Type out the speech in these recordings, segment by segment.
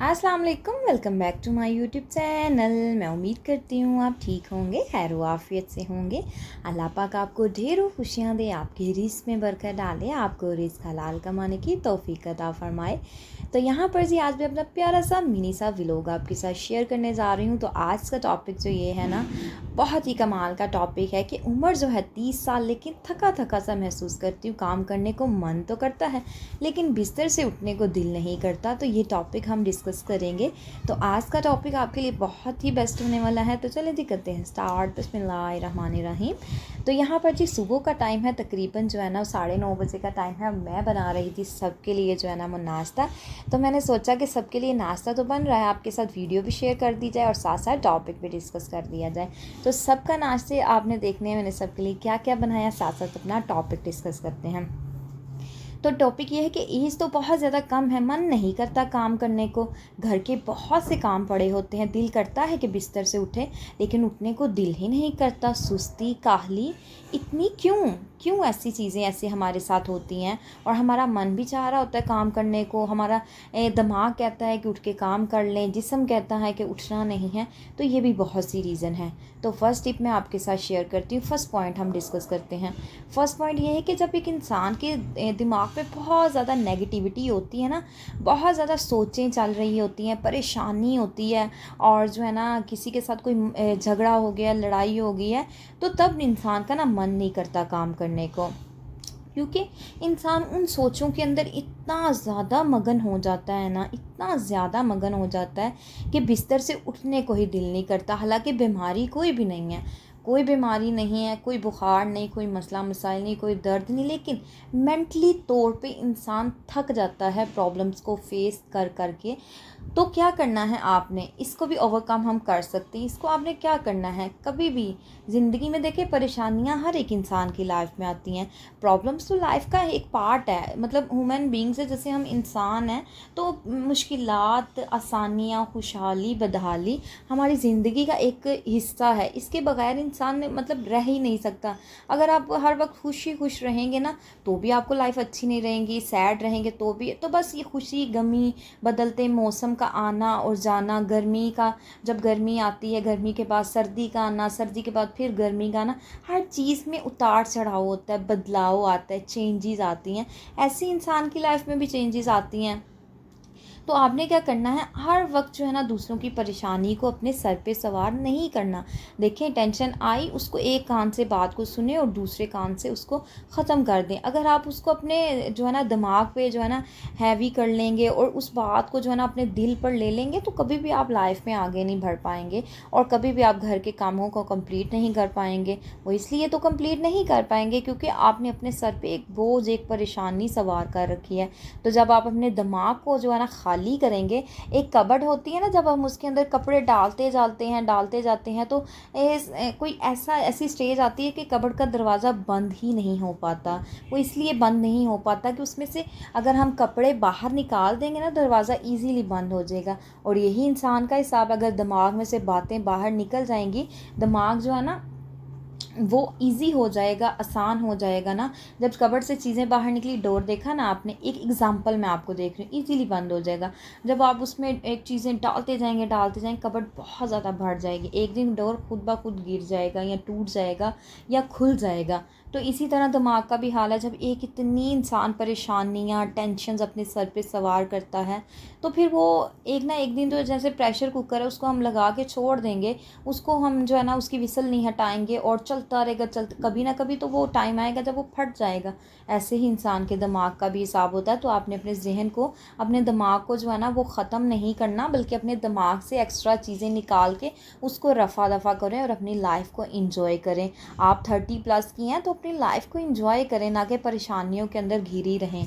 अस्सलाम वालेकुम, welcome back to my YouTube channel. मैं उम्मीद करती हूँ आप ठीक होंगे, खैर आफियत से होंगे। अल्लाह पाक आपको ढेरों खुशियाँ दे, आपके रिज़्क़ में बरकत डाले, आपको रिज़्क़ हलाल कमाने की तौफ़ीक अता फ़रमाए। तो यहाँ पर जी आज भी अपना प्यारा सा मिनी सा व्लॉग आपके साथ शेयर करने जा रही हूँ। तो आज का टॉपिक जो ये है ना, बहुत ही कमाल का टॉपिक है कि उम्र जो है 30 साल, लेकिन थका थका सा महसूस करती हूँ। काम करने को मन तो करता है लेकिन बिस्तर से उठने को दिल नहीं करता। तो ये टॉपिक हम डिस्कस करेंगे। तो आज का टॉपिक आपके लिए बहुत ही बेस्ट होने वाला है। तो चलें जी करते हैं स्टार्ट। बिस्मिल्लाहिर्रहमानिर्रहीम। तो यहाँ पर जी सुबह का टाइम है, तकरीबन जो है ना 9:30 बजे का टाइम है। मैं बना रही थी सबके लिए जो है ना वो नाश्ता। तो मैंने सोचा कि सबके लिए नाश्ता तो बन रहा है, आपके साथ वीडियो भी शेयर कर दी जाए और साथ साथ टॉपिक भी डिस्कस कर दिया जाए। तो सबका नाश्ते आपने देखने हैं मैंने सबके लिए क्या क्या बनाया, साथ साथ अपना टॉपिक डिस्कस करते हैं। तो टॉपिक ये है कि एज तो बहुत ज़्यादा कम है, मन नहीं करता काम करने को। घर के बहुत से काम पड़े होते हैं, दिल करता है कि बिस्तर से उठे लेकिन उठने को दिल ही नहीं करता। सुस्ती, काहली, इतनी क्यों क्यों ऐसी चीज़ें ऐसे हमारे साथ होती हैं। और हमारा मन भी चाह रहा होता है काम करने को, हमारा दिमाग कहता है कि उठ के काम कर लें, जिस्म कहता है कि उठना नहीं है। तो ये भी बहुत सी रीज़न है। तो फर्स्ट टिप मैं आपके साथ शेयर करती हूँ। फर्स्ट पॉइंट हम डिस्कस करते हैं। फर्स्ट पॉइंट ये है कि जब एक इंसान के दिमाग पे बहुत ज़्यादा नेगेटिविटी होती है ना, बहुत ज़्यादा सोचें चल रही होती हैं, परेशानी होती है, और जो है ना किसी के साथ कोई झगड़ा हो गया, लड़ाई हो गई है, तो तब इंसान का ना मन नहीं करता काम करने को। क्योंकि इंसान उन सोचों के अंदर इतना ज़्यादा मगन हो जाता है ना, इतना ज़्यादा मगन हो जाता है कि बिस्तर से उठने को ही दिल नहीं करता। हालांकि बीमारी कोई भी नहीं है, कोई बीमारी नहीं है, कोई बुखार नहीं, कोई मसला मसाइल नहीं, कोई दर्द नहीं, लेकिन मेंटली तौर पे इंसान थक जाता है प्रॉब्लम्स को फेस कर कर के। तो क्या करना है आपने, इसको भी ओवरकम हम कर सकते हैं। इसको आपने क्या करना है, कभी भी ज़िंदगी में देखिए परेशानियां हर एक इंसान की लाइफ में आती हैं। प्रॉब्लम्स तो लाइफ का एक पार्ट है, मतलब ह्यूमन बींग्स है, जैसे हम इंसान हैं। तो मुश्किलात, आसानियाँ, खुशहाली, बदहाली हमारी ज़िंदगी का एक हिस्सा है। इसके बगैर इंसान मतलब रह ही नहीं सकता। अगर आप हर वक्त खुश ही खुश रहेंगे ना, तो भी आपको लाइफ अच्छी नहीं रहेगी। सैड रहेंगे तो भी, तो बस ये खुशी गमी, बदलते मौसम का आना और जाना, गर्मी का, जब गर्मी आती है, गर्मी के बाद सर्दी का आना, सर्दी के बाद फिर गर्मी का आना, हर चीज़ में उतार चढ़ाव होता है, बदलाव आता है, चेंजेस आती हैं। ऐसी इंसान की लाइफ में भी चेंजेस आती हैं। तो आपने क्या करना है, हर वक्त जो है ना दूसरों की परेशानी को अपने सर पे सवार नहीं करना। देखें टेंशन आई, उसको एक कान से बात को सुने और दूसरे कान से उसको ख़त्म कर दें। अगर आप उसको अपने जो है ना दिमाग पे जो है ना हैवी कर लेंगे और उस बात को जो है ना अपने दिल पर ले लेंगे, तो कभी भी आप लाइफ में आगे नहीं बढ़ पाएंगे और कभी भी आप घर के कामों को कंप्लीट नहीं कर पाएंगे। वो इसलिए तो कंप्लीट नहीं कर पाएंगे क्योंकि आपने अपने सर पे एक बोझ, एक परेशानी सवार कर रखी है। तो जब आप अपने दिमाग को जो है ना खाली करेंगे, एक कबर्ड होती है ना, जब हम उसके अंदर कपड़े डालते जाते हैं तो कोई ऐसी स्टेज आती है कि कबर्ड का दरवाज़ा बंद ही नहीं हो पाता। वो इसलिए बंद नहीं हो पाता कि उसमें से अगर हम कपड़े बाहर निकाल देंगे ना, दरवाज़ा ईजीली बंद हो जाएगा। और यही इंसान का हिसाब, अगर दिमाग में से बातें बाहर निकल जाएंगी, दिमाग जो है ना वो इजी हो जाएगा, आसान हो जाएगा ना। जब कबर्ड से चीज़ें बाहर निकली, डोर देखा ना आपने, एक एग्जांपल मैं आपको देख रही हूँ, इजीली बंद हो जाएगा। जब आप उसमें एक चीज़ें डालते जाएंगे, कबर्ड बहुत ज़्यादा बढ़ जाएगी, एक दिन डोर खुद ब खुद गिर जाएगा या टूट जाएगा या खुल जाएगा। तो इसी तरह दिमाग का भी हाल है। जब एक इतनी इंसान परेशानियाँ, टेंशन अपने सर पे सवार करता है, तो फिर वो एक ना एक दिन तो जैसे प्रेशर कुकर है, उसको हम लगा के छोड़ देंगे, उसको हम जो है ना उसकी विसल नहीं हटाएंगे और चलता रहेगा, कभी ना कभी तो वो टाइम आएगा जब वो फट जाएगा। ऐसे ही इंसान के दिमाग का भी हिसाब होता है। तो आपने अपने जहन को, अपने दिमाग को जो है ना वो ख़त्म नहीं करना, बल्कि अपने दिमाग से एक्स्ट्रा चीज़ें निकाल के उसको रफ़ा दफ़ा करें और अपनी लाइफ को इंजॉय करें। आप 30+ की हैं तो अपनी लाइफ को इंजॉय करें, ना कि परेशानियों के अंदर घिरी रहें।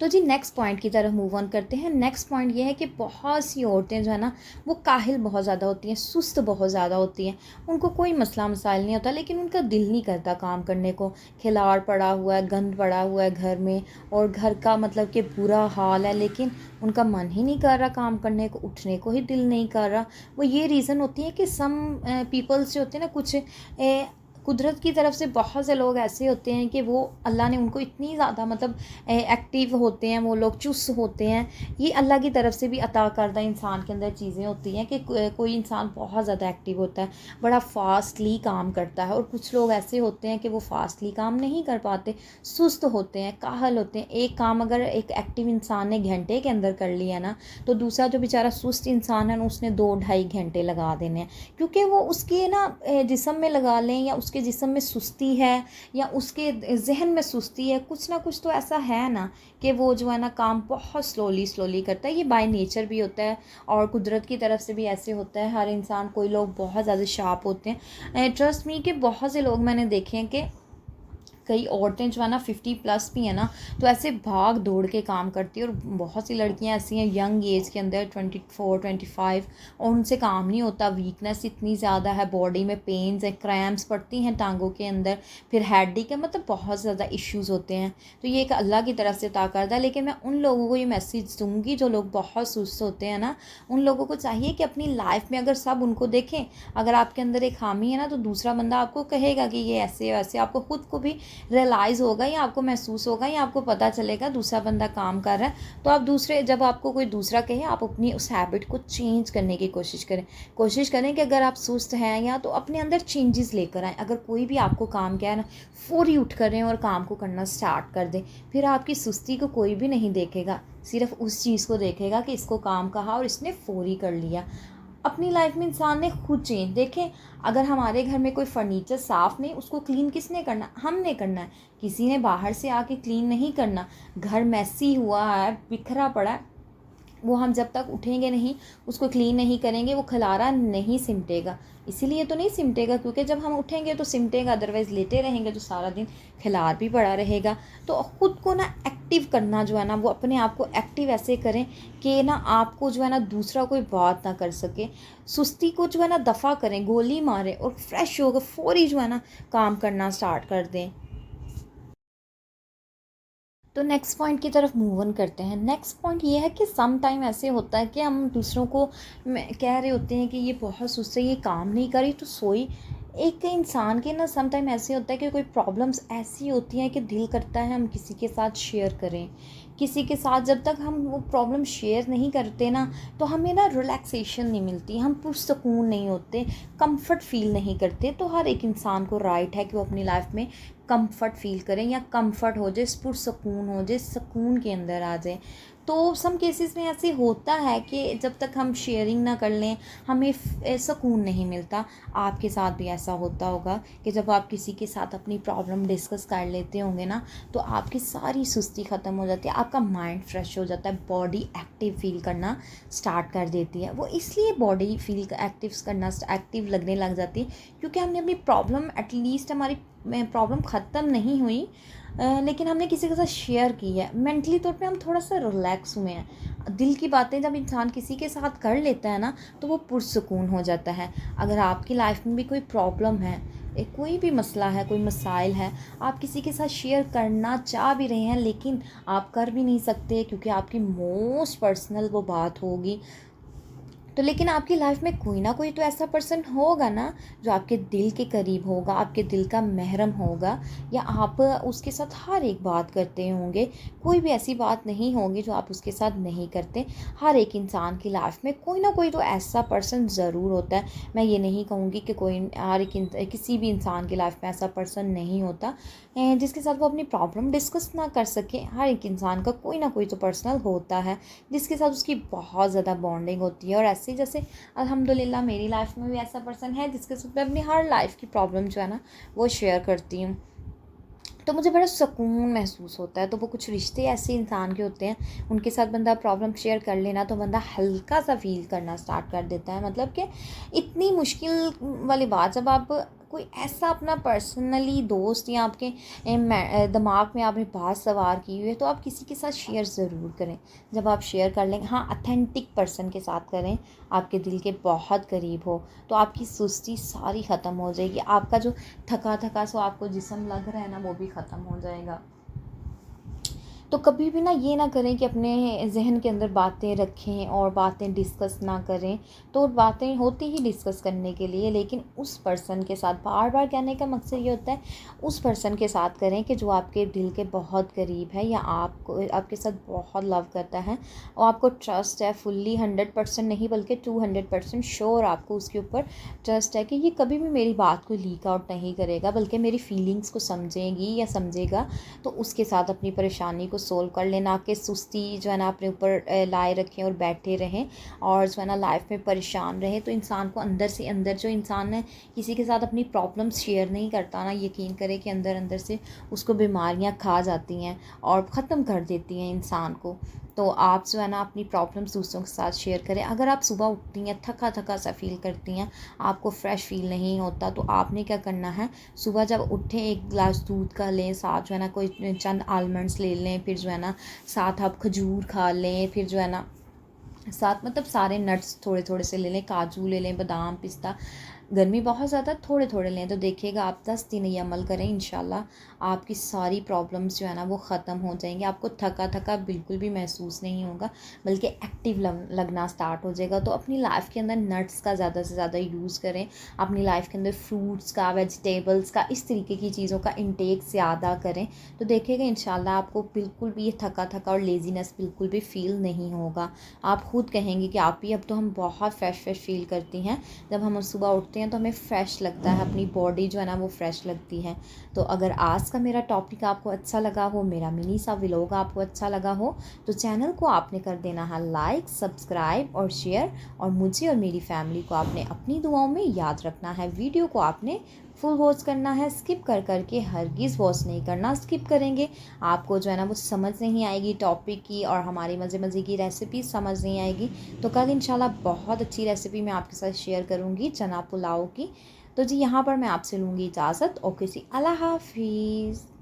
तो जी नेक्स्ट पॉइंट की तरफ मूव ऑन करते हैं। नेक्स्ट पॉइंट ये है कि बहुत सी औरतें जो है ना वो काहिल बहुत ज़्यादा होती हैं, सुस्त बहुत ज़्यादा होती हैं। उनको कोई मसला मसाइल नहीं होता लेकिन उनका दिल नहीं करता काम करने को। खिलाड़ पड़ा हुआ है, गंद पड़ा हुआ है घर में, और घर का मतलब कि बुरा हाल है, लेकिन उनका मन ही नहीं कर रहा काम करने को, उठने को ही दिल नहीं कर रहा। वो ये रीज़न होती है कि सम पीपल्स जो होते हैं ना, कुदरत की तरफ से बहुत से लोग ऐसे होते हैं कि वो अल्लाह ने उनको इतनी ज़्यादा मतलब एक्टिव होते हैं, वो लोग चुस्त होते हैं। ये अल्लाह की तरफ से भी अता करदा इंसान के अंदर चीज़ें होती हैं कि कोई इंसान बहुत ज़्यादा एक्टिव होता है, बड़ा फास्टली काम करता है, और कुछ लोग ऐसे होते हैं कि वो फास्टली काम नहीं कर पाते, सुस्त होते हैं, काहल होते हैं। एक काम अगर एक एक्टिव इंसान ने घंटे के अंदर कर लिया ना, तो दूसरा जो बेचारा सुस्त इंसान है ना, उसने 2-2.5 घंटे लगा देने हैं, क्योंकि वो उसके ना जिस्म में लगा लें, या उसके जिस्म में सुस्ती है, या उसके जहन में सुस्ती है, कुछ ना कुछ तो ऐसा है ना कि वो जो है ना काम बहुत स्लोली करता है। ये बाय नेचर भी होता है और कुदरत की तरफ से भी ऐसे होता है हर इंसान। कोई लोग बहुत ज़्यादा शार्प होते हैं, ट्रस्ट मी कि बहुत से लोग मैंने देखे हैं कि कई औरतें जो है ना 50+ भी हैं ना, तो ऐसे भाग दौड़ के काम करती है, और बहुत सी लड़कियां ऐसी हैं यंग एज के अंदर 24-25, और उनसे काम नहीं होता। वीकनेस इतनी ज़्यादा है, बॉडी में पेन्स है, क्रैम्प्स पड़ती हैं टांगों के अंदर, फिर हेडेक है, मतलब बहुत ज़्यादा इश्यूज़ होते हैं। तो ये एक अल्लाह की तरफ से ताकत है। लेकिन मैं उन लोगों को ये मैसेज दूँगी जो लोग बहुत सुस्त होते हैं ना, उन लोगों को चाहिए कि अपनी लाइफ में अगर सब उनको देखें, अगर आपके अंदर एक खामी है ना, तो दूसरा बंदा आपको कहेगा कि ये ऐसे वैसे, आपको खुद को भी रियलाइज़ होगा, या आपको महसूस होगा, या आपको पता चलेगा दूसरा बंदा काम कर रहा है। तो आप दूसरे, जब आपको कोई दूसरा कहे, आप अपनी उस हैबिट को चेंज करने की कोशिश करें कि अगर आप सुस्त हैं या तो अपने अंदर चेंजेस लेकर आएँ। अगर कोई भी आपको काम कहे ना, फ़ौरी उठ करें और काम को करना स्टार्ट कर दें। फिर आपकी सुस्ती को कोई भी नहीं देखेगा, सिर्फ उस चीज़ को देखेगा कि इसको काम कहा और इसने फ़ौरी कर लिया। अपनी लाइफ में इंसान ने खुद चेंज देखें। अगर हमारे घर में कोई फर्नीचर साफ़ नहीं, उसको क्लीन किसने करना? हमने करना है। किसी ने बाहर से आके क्लीन नहीं करना। घर मैसी हुआ है, बिखरा पड़ा है, वो हम जब तक उठेंगे नहीं, उसको क्लीन नहीं करेंगे, वो खलारा नहीं सिमटेगा। इसीलिए तो नहीं सिमटेगा क्योंकि जब हम उठेंगे तो सिमटेगा, अदरवाइज़ लेटे रहेंगे तो सारा दिन खिलार भी पड़ा रहेगा। तो ख़ुद को ना एक्टिव करना जो है ना, वो अपने आप को एक्टिव ऐसे करें कि ना आपको जो है ना दूसरा कोई बात ना कर सके। सुस्ती को जो है ना दफ़ा करें, गोली मारें, और फ्रेश होकर फ़ौरी जो है ना काम करना स्टार्ट कर दें। तो नेक्स्ट पॉइंट की तरफ मूव ऑन करते हैं। नेक्स्ट पॉइंट ये है कि सम टाइम ऐसे होता है कि हम दूसरों को कह रहे होते हैं कि ये बहुत सुस्त है, ये काम नहीं करी तो सोई। एक इंसान के ना सम टाइम ऐसे होता है कि कोई प्रॉब्लम्स ऐसी होती हैं कि दिल करता है हम किसी के साथ शेयर करें। किसी के साथ जब तक हम वो प्रॉब्लम शेयर नहीं करते ना, तो हमें ना रिलैक्सेशन नहीं मिलती, हम पुरसकून नहीं होते, कंफर्ट फील नहीं करते। तो हर एक इंसान को राइट है कि वो अपनी लाइफ में कंफर्ट फील करें, या कंफर्ट हो जाए, पुरसकून हो जाए, सुकून के अंदर आ जाए। तो सम केसेस में ऐसे होता है कि जब तक हम शेयरिंग ना कर लें, हमें सुकून नहीं मिलता। आपके साथ भी ऐसा होता होगा कि जब आप किसी के साथ अपनी प्रॉब्लम डिस्कस कर लेते होंगे ना, तो आपकी सारी सुस्ती ख़त्म हो जाती है, आपका माइंड फ्रेश हो जाता है, बॉडी एक्टिव फील करना स्टार्ट कर देती है। वो इसलिए बॉडी फील एक्टिव लगने लग जाती है क्योंकि हमने अपनी प्रॉब्लम, एटलीस्ट हमारी प्रॉब्लम ख़त्म नहीं हुई, लेकिन हमने किसी के साथ शेयर की है। मेंटली तौर पे हम थोड़ा सा रिलैक्स हुए हैं। दिल की बातें जब इंसान किसी के साथ कर लेता है ना, तो वो पुरसकून हो जाता है। अगर आपकी लाइफ में भी कोई प्रॉब्लम है, कोई भी मसला है, कोई मसाइल है, आप किसी के साथ शेयर करना चाह भी रहे हैं लेकिन आप कर भी नहीं सकते क्योंकि आपकी मोस्ट पर्सनल वो बात होगी, तो लेकिन आपकी लाइफ में कोई ना कोई तो ऐसा पर्सन होगा ना जो आपके दिल के करीब होगा, आपके दिल का महरम होगा, या आप उसके साथ हर एक बात करते होंगे। कोई भी ऐसी बात नहीं होगी जो आप उसके साथ नहीं करते। हर एक इंसान की लाइफ में कोई ना कोई तो ऐसा पर्सन ज़रूर होता है। मैं ये नहीं कहूँगी कि किसी भी इंसान की लाइफ में ऐसा पर्सन नहीं होता जिसके साथ वो अपनी प्रॉब्लम डिस्कस ना कर सके। हर एक इंसान का कोई ना कोई तो पर्सनल होता है जिसके साथ उसकी बहुत ज़्यादा बॉन्डिंग होती है। और ऐसे जैसे अल्हम्दुलिल्लाह मेरी लाइफ में भी ऐसा पर्सन है जिसके साथ मैं अपनी हर लाइफ की प्रॉब्लम जो है ना वो शेयर करती हूँ, तो मुझे बड़ा सुकून महसूस होता है। तो वो कुछ रिश्ते ऐसे इंसान के होते हैं, उनके साथ बंदा प्रॉब्लम शेयर कर लेना तो बंदा हल्का सा फील करना स्टार्ट कर देता है। मतलब कि इतनी मुश्किल वाली बात, जब आप कोई ऐसा अपना पर्सनली दोस्त या आपके दिमाग में आपने बात सवार की हुई है, तो आप किसी के साथ शेयर ज़रूर करें। जब आप शेयर कर लेंगे, हाँ अथेंटिक पर्सन के साथ करें, आपके दिल के बहुत करीब हो, तो आपकी सुस्ती सारी ख़त्म हो जाएगी। आपका जो थका थका सो आपको जिस्म लग रहा है ना, वो भी ख़त्म हो जाएगा। तो कभी भी ना ये ना करें कि अपने ज़हन के अंदर बातें रखें और बातें डिस्कस ना करें। तो बातें होती ही डिस्कस करने के लिए, लेकिन उस पर्सन के साथ बार बार कहने का मकसद ये होता है उस पर्सन के साथ करें कि जो आपके दिल के बहुत करीब है, या आपको आपके साथ बहुत लव करता है और आपको ट्रस्ट है फुल्ली, 100% नहीं बल्कि 200% श्योर आपको उसके ऊपर ट्रस्ट है कि ये कभी भी मेरी बात को लीक आउट नहीं करेगा, बल्कि मेरी फीलिंग्स को समझेगी या समझेगा। तो उसके साथ अपनी परेशानी को सोल्व कर लेना, कि सुस्ती जो है ना अपने ऊपर लाए रखें और बैठे रहें और जो है ना लाइफ में परेशान रहें। तो इंसान को अंदर से अंदर, जो इंसान है किसी के साथ अपनी प्रॉब्लम्स शेयर नहीं करता ना, यकीन करें कि अंदर अंदर से उसको बीमारियां खा जाती हैं और ख़त्म कर देती हैं इंसान को। तो आप जो है ना अपनी प्रॉब्लम्स दूसरों के साथ शेयर करें। अगर आप सुबह उठती हैं थका थका सा फील करती हैं, आपको फ़्रेश फील नहीं होता, तो आपने क्या करना है, सुबह जब उठें एक गिलास दूध का लें, साथ जो है ना कोई चंद आलमंड्स ले लें, फिर जो है ना साथ आप खजूर खा लें, फिर जो है ना साथ मतलब सारे नट्स थोड़े थोड़े से ले लें, काजू ले लें, बादाम, पिस्ता। गर्मी बहुत ज़्यादा, थोड़े थोड़े लें। तो देखिएगा आप 10 दिन ये अमल करें, इंशाल्लाह आपकी सारी प्रॉब्लम्स जो है ना वो ख़त्म हो जाएंगी। आपको थका थका बिल्कुल भी महसूस नहीं होगा, बल्कि एक्टिव लगना स्टार्ट हो जाएगा। तो अपनी लाइफ के अंदर नट्स का ज़्यादा से ज़्यादा यूज़ करें, अपनी लाइफ के अंदर फ्रूट्स का, वेजिटेबल्स का, इस तरीके की चीज़ों का इंटेक ज़्यादा करें। तो देखिएगा इंशाल्लाह आपको बिल्कुल भी ये थका थका और लेज़ीनेस बिल्कुल भी फ़ील नहीं होगा। आप खुद कहेंगे कि आप ही अब तो हम बहुत फ्रेश फ्रेश फील करती हैं, जब हम सुबह उठते हैं तो हमें फ़्रेश लगता है, अपनी बॉडी जो है ना वो फ़्रेश लगती है। तो अगर आज का मेरा टॉपिक आपको अच्छा लगा हो, मेरा मिनी सा व्लॉग आपको अच्छा लगा हो, तो चैनल को आपने कर देना है लाइक, सब्सक्राइब और शेयर, और मुझे और मेरी फैमिली को आपने अपनी दुआओं में याद रखना है। वीडियो को आपने फुल वॉच करना है, स्किप कर करके हरगिज़ वॉच नहीं करना। स्किप करेंगे आपको जो है ना वो समझ नहीं आएगी टॉपिक की, और हमारी मज़े मज़े की रेसिपी समझ नहीं आएगी। तो कल इंशाल्लाह बहुत अच्छी रेसिपी मैं आपके साथ शेयर करूँगी चना पुलाव की। तो जी यहाँ पर मैं आपसे लूँगी इजाज़त। ओके जी, अल्लाह हाफिज़।